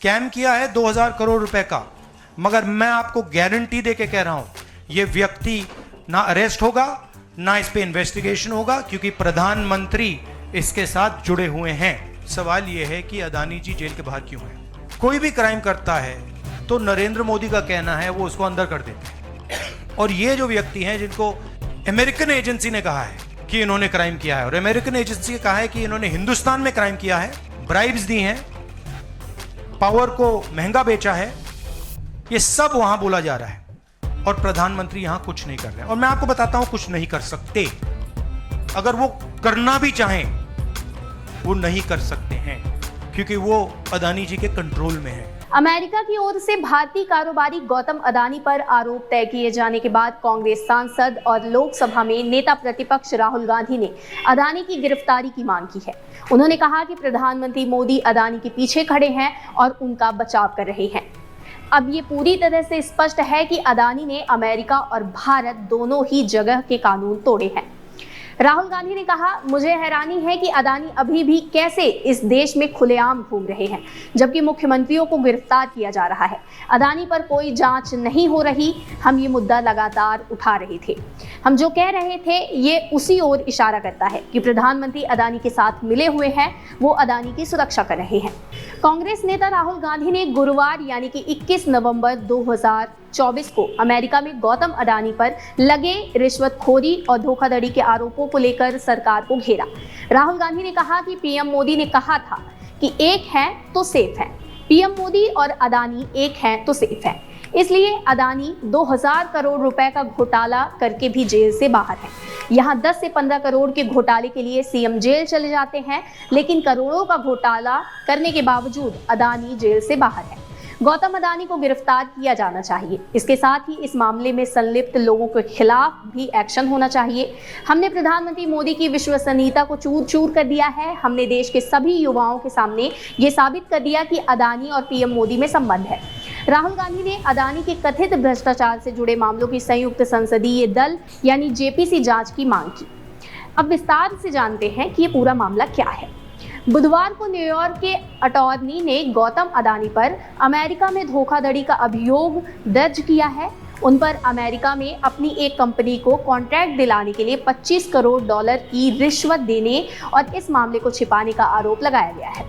Scam किया है 2000 करोड़ रुपए का, मगर मैं आपको गारंटी देके कह रहा हूं ये व्यक्ति ना अरेस्ट होगा ना इस पे इन्वेस्टिगेशन होगा, क्योंकि प्रधानमंत्री इसके साथ जुड़े हुए हैं। सवाल यह है कि अदानी जी जेल के बाहर क्यों हैं? कोई भी क्राइम करता है तो नरेंद्र मोदी का कहना है वो उसको अंदर कर देते हैं, और ये जो व्यक्ति हैं जिनको अमेरिकन एजेंसी ने कहा है कि इन्होंने क्राइम किया है, और अमेरिकन एजेंसी ने कहा है कि इन्होंने हिंदुस्तान में क्राइम किया है, ब्राइब्स दी हैं, पावर को महंगा बेचा है, ये सब वहां बोला जा रहा है और प्रधानमंत्री यहां कुछ नहीं कर रहे हैं। और मैं आपको बताता हूं कुछ नहीं कर सकते, अगर वो करना भी चाहें वो नहीं कर सकते हैं, क्योंकि वो अदानी जी के कंट्रोल में है। अमेरिका की ओर से भारतीय कारोबारी गौतम अदानी पर आरोप तय किए जाने के बाद कांग्रेस सांसद और लोकसभा में नेता प्रतिपक्ष राहुल गांधी ने अदानी की गिरफ्तारी की मांग की है। उन्होंने कहा कि प्रधानमंत्री मोदी अदानी के पीछे खड़े हैं और उनका बचाव कर रहे हैं। अब ये पूरी तरह से स्पष्ट है कि अदानी ने अमेरिका और भारत दोनों ही जगह के कानून तोड़े हैं। राहुल गांधी ने कहा, मुझे हैरानी है कि अदानी अभी भी कैसे इस देश में खुलेआम घूम रहे हैं, जबकि मुख्यमंत्रियों को गिरफ्तार किया जा रहा है। अदानी पर कोई जांच नहीं हो रही। हम ये मुद्दा लगातार उठा रहे थे। हम जो कह रहे थे ये उसी ओर इशारा करता है कि प्रधानमंत्री अदानी के साथ मिले हुए हैं, वो अदानी की सुरक्षा कर रहे हैं। कांग्रेस नेता राहुल गांधी ने गुरुवार यानी कि 21 नवंबर 2024 को अमेरिका में गौतम अडानी पर लगे रिश्वतखोरी और धोखाधड़ी के आरोपों को लेकर सरकार को घेरा। राहुल गांधी ने कहा कि पीएम मोदी ने कहा था कि एक है तो सेफ है। पीएम मोदी और अडानी एक हैं तो सेफ है, इसलिए अडानी 2000 करोड़ रुपए का घोटाला करके भी जेल से बाहर है। यहाँ 10 से 15 करोड़ के घोटाले के लिए सीएम जेल चले जाते हैं, लेकिन करोड़ों का घोटाला करने के बावजूद अडानी जेल से बाहर है। गौतम अडानी को गिरफ्तार किया जाना चाहिए। इसके साथ ही इस मामले में संलिप्त लोगों के खिलाफ भी एक्शन होना चाहिए। हमने प्रधानमंत्री मोदी की विश्वसनीयता को चूर चूर कर दिया है। हमने देश के सभी युवाओं के सामने ये साबित कर दिया कि अडानी और पीएम मोदी में संबंध है। राहुल गांधी ने अडानी के कथित भ्रष्टाचार से जुड़े मामलों की संयुक्त संसदीय दल यानी जेपीसी जांच की मांग की। अब विस्तार से जानते हैं कि ये पूरा मामला क्या है। बुधवार को न्यूयॉर्क के अटॉर्नी ने गौतम अडानी पर अमेरिका में धोखाधड़ी का अभियोग दर्ज किया है। उन पर अमेरिका में अपनी एक कंपनी को कॉन्ट्रैक्ट दिलाने के लिए $25 करोड़ की रिश्वत देने और इस मामले को छिपाने का आरोप लगाया गया है।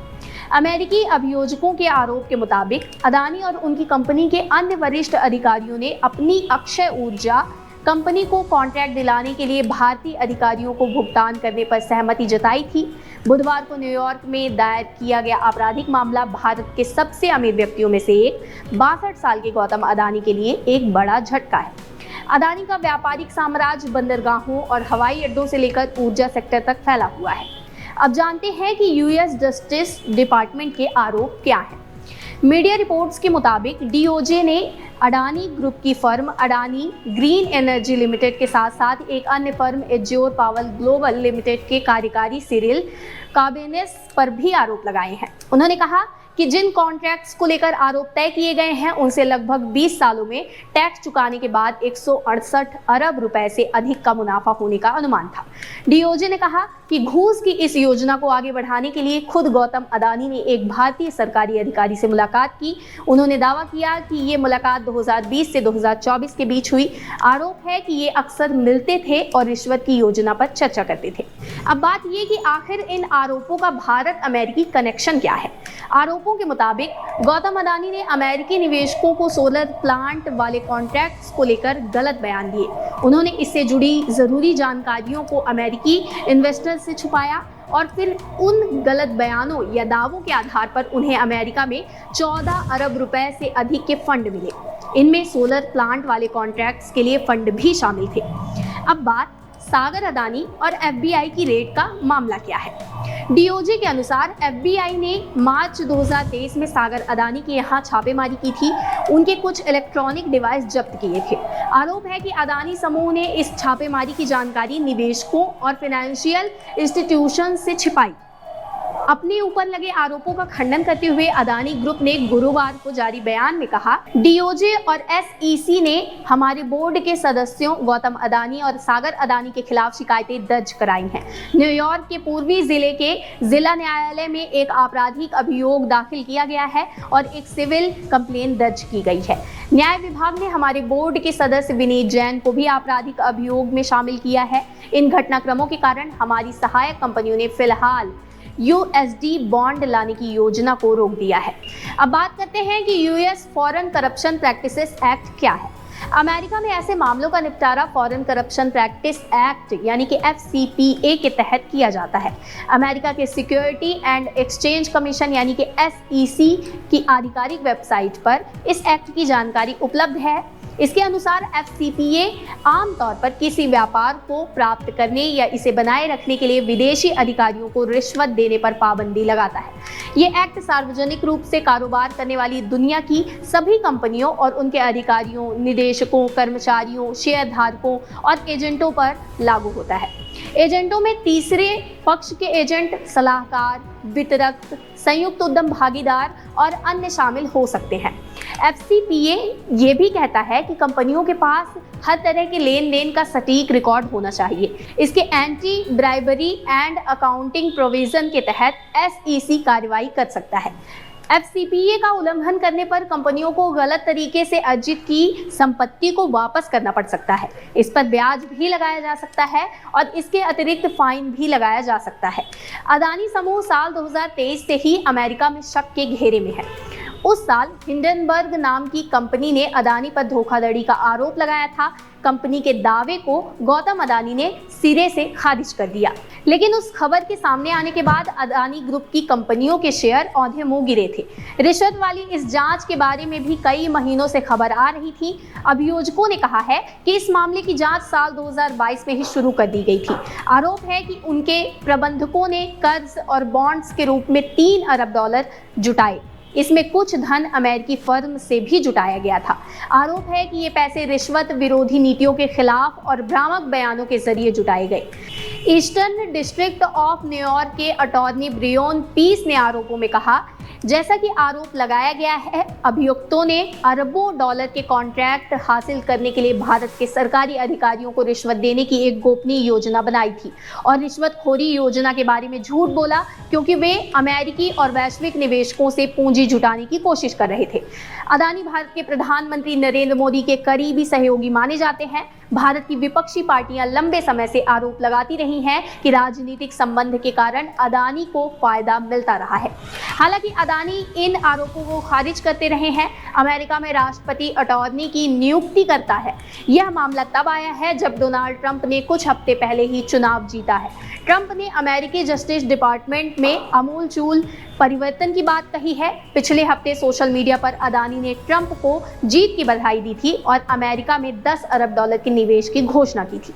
अमेरिकी अभियोजकों के आरोप के मुताबिक अडानी और उनकी कंपनी के अन्य वरिष्ठ अधिकारियों ने अपनी अक्षय ऊर्जा कंपनी को कॉन्ट्रैक्ट दिलाने के लिए भारतीय अधिकारियों को भुगतान करने पर सहमति जताई थी। बुधवार को न्यूयॉर्क में दायर किया गया आपराधिक मामला भारत के सबसे अमीर व्यक्तियों में से एक 62 साल के गौतम अडानी के लिए एक बड़ा झटका है। अडानी का व्यापारिक साम्राज्य बंदरगाहों और हवाई अड्डों से लेकर ऊर्जा सेक्टर तक फैला हुआ है। अब जानते हैं कि यूएस जस्टिस डिपार्टमेंट के आरोप क्या हैं। मीडिया रिपोर्ट्स के मुताबिक डीओजे ने अडानी ग्रुप की firm Adani green energy limited के साथ साथ एक अन्य firm azure power global limited के कार्यकारी सिरिल काबेनेस पर भी आरोप लगाए हैं। उन्होंने कहा कि जिन कॉन्ट्रैक्ट्स को लेकर आरोप तय किए गए हैं उनसे लगभग 20 सालों में टैक्स चुकाने के बाद 168 अरब रुपए से अधिक का मुनाफा होने का अनुमान था। डीओजे ने कहा कि घूस की इस योजना को आगे बढ़ाने के लिए खुद गौतम अडानी ने एक भारतीय सरकारी अधिकारी से मुलाकात की। उन्होंने दावा किया कि ये मुलाकात 2020 से 2024 के बीच हुई। आरोप है कि ये अक्सर मिलते थे और रिश्वत की योजना पर चर्चा करते थे। अब बात ये कि आखिर इन आरोपों का भारत अमेरिकी कनेक्शन क्या है। आरोपों के मुताबिक गौतम अडानी ने अमेरिकी निवेशकों को सोलर प्लांट वाले कॉन्ट्रैक्ट्स को लेकर गलत बयान दिए। उन्होंने इससे जुड़ी जरूरी जानकारियों को अमेरिकी इन्वेस्टर से छुपाया और फिर उन गलत बयानों या दावों के आधार पर उन्हें अमेरिका में 14 अरब रुपए से अधिक के फंड मिले। इनमें सोलर प्लांट वाले कॉन्ट्रैक्ट्स के लिए फंड भी शामिल थे। अब बात सागर अडानी और एफबीआई की रेड का मामला क्या है। डीओजे के अनुसार एफबीआई ने मार्च 2023 में सागर अडानी के यहाँ छापेमारी की थी। उनके कुछ इलेक्ट्रॉनिक डिवाइस जब्त किए थे। आरोप है कि अडानी समूह ने इस छापेमारी की जानकारी निवेशकों और फाइनेंशियल इंस्टीट्यूशन से छिपाई। अपने ऊपर लगे आरोपों का खंडन करते हुए अदानी ग्रुप ने गुरुवार को जारी बयान में कहा, डीओजे और एसईसी ने हमारे बोर्ड के सदस्यों गौतम अदानी और सागर अदानी के खिलाफ शिकायतें दर्ज कराई हैं। न्यूयॉर्क के पूर्वी जिले के जिला न्यायालय में एक आपराधिक अभियोग दाखिल किया गया है और एक सिविल कंप्लेंट दर्ज की गई है। न्याय विभाग ने हमारे बोर्ड के सदस्य विनीत जैन को भी आपराधिक अभियोग में शामिल किया है। इन घटनाक्रमों के कारण हमारी सहायक कंपनियों ने फिलहाल यूएसडी बॉन्ड लाने की योजना को रोक दिया है। अब बात करते हैं कि US foreign corruption practices act क्या है। अमेरिका में ऐसे मामलों का निपटारा फॉरेन करप्शन प्रैक्टिस एक्ट यानी कि FCPA के तहत किया जाता है। अमेरिका के सिक्योरिटी एंड एक्सचेंज कमीशन यानी कि SEC की आधिकारिक वेबसाइट पर इस एक्ट की जानकारी उपलब्ध है। इसके अनुसार FCPA आमतौर पर किसी व्यापार को प्राप्त करने या इसे बनाए रखने के लिए विदेशी अधिकारियों को रिश्वत देने पर पाबंदी लगाता है। ये एक्ट सार्वजनिक रूप से कारोबार करने वाली दुनिया की सभी कंपनियों और उनके अधिकारियों, निदेशकों, कर्मचारियों, शेयरधारकों और एजेंटों पर लागू होता है। एजेंटों में तीसरे पक्ष के एजेंट, सलाहकार, वितरक, संयुक्त उद्यम भागीदार और अन्य शामिल हो सकते हैं। FCPA ये भी कहता है कि कंपनियों के पास हर तरह के लेन देन का सटीक रिकॉर्ड होना चाहिए। इसके anti bribery and accounting provision के तहत SEC कार्रवाई कर सकता है। FCPA का उल्लंघन करने पर कंपनियों को गलत तरीके से अर्जित की संपत्ति को वापस करना पड़ सकता है। इस पर ब्याज भी लगाया जा सकता है और इसके अतिरिक्त फाइन भी लगाया जा सकता है। अदानी समूह साल 2023 से ही अमेरिका में शक के घेरे में है। उस साल हिंडनबर्ग नाम की कंपनी ने अदानी पर धोखाधड़ी का आरोप लगाया था। कंपनी के दावे को गौतम अदानी ने सिरे से खारिज कर दिया, लेकिन उस खबर के सामने आने के बाद अदानी ग्रुप की कंपनियों के शेयर औंधे मुंह गिरे थे। रिश्वत वाली इस जांच के बारे में भी कई महीनों से खबर आ रही थी। अभियोजकों ने कहा है कि इस मामले की जांच साल 2022 में ही शुरू कर दी गई थी। आरोप है कि उनके प्रबंधकों ने कर्ज और बॉन्ड्स के रूप में $3 अरब जुटाए। इसमें कुछ धन अमेरिकी फर्म से भी जुटाया गया था। आरोप है कि ये पैसे रिश्वत विरोधी नीतियों के खिलाफ और भ्रामक बयानों के जरिए जुटाए गए। ईस्टर्न डिस्ट्रिक्ट ऑफ न्यूयॉर्क के अटॉर्नी ब्रियोन पीस ने आरोपों में कहा, जैसा कि आरोप लगाया गया है, अभियुक्तों ने अरबों डॉलर के कॉन्ट्रैक्ट हासिल करने के लिए भारत के सरकारी अधिकारियों को रिश्वत देने की एक गोपनीय योजना बनाई थी और रिश्वतखोरी योजना के बारे में झूठ बोला क्योंकि वे अमेरिकी और वैश्विक निवेशकों से पूंजी जुटाने की कोशिश कर रहे थे। अदानी भारत के प्रधानमंत्री नरेंद्र मोदी के करीबी सहयोगी माने जाते हैं। भारत की विपक्षी पार्टियां लंबे समय से आरोप लगाती रही हैं कि राजनीतिक संबंध के कारण अदानी को फायदा मिलता रहा है। हालांकि अदानी इन आरोपों को खारिज करते रहे हैं। अमेरिका में राष्ट्रपति अटॉर्नी की नियुक्ति करता है। यह मामला तब आया है जब डोनाल्ड ट्रंप ने कुछ हफ्ते पहले ही चुनाव जीता है। ट्रंप ने अमेरिकी जस्टिस डिपार्टमेंट में आमूलचूल परिवर्तन की बात कही है। पिछले हफ्ते सोशल मीडिया पर अदानी ने ट्रंप को जीत की बधाई दी थी और अमेरिका में $10 अरब के निवेश की घोषणा की थी।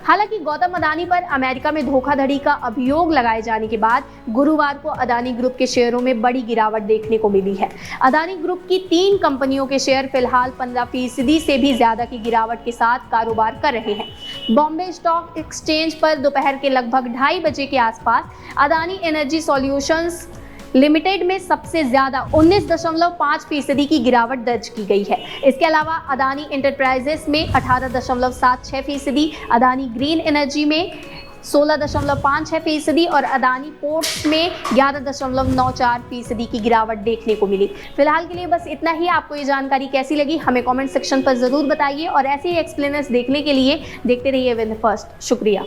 हालांकि गौतम अदानी पर अमेरिका में धोखाधड़ी का अभियोग लगाए जाने के बाद गुरुवार को अदानी ग्रुप के शेयरों में बड़ी गिरावट देखने को मिली है। अदानी ग्रुप की 3 कंपनियों के शेयर फिलहाल 15% से भी ज्यादा की गिरावट के साथ कारोबार कर रहे हैं। बॉम्बे स्टॉक एक्सचेंज पर दोपहर के लगभग 2:30 बजे के आसपास अदानी एनर्जी सॉल्यूशंस लिमिटेड में सबसे ज्यादा 19.5% की गिरावट दर्ज की गई है। इसके अलावा अदानी एंटरप्राइजेस में 18.76%, अदानी ग्रीन एनर्जी में 16.56% और अदानी पोर्ट्स में 11.94% की गिरावट देखने को मिली। फिलहाल के लिए बस इतना ही। आपको ये जानकारी कैसी लगी हमें कमेंट सेक्शन पर जरूर बताइए और ऐसे ही एक्सप्लेनर्स देखने के लिए देखते रहिए विद फर्स्ट। शुक्रिया।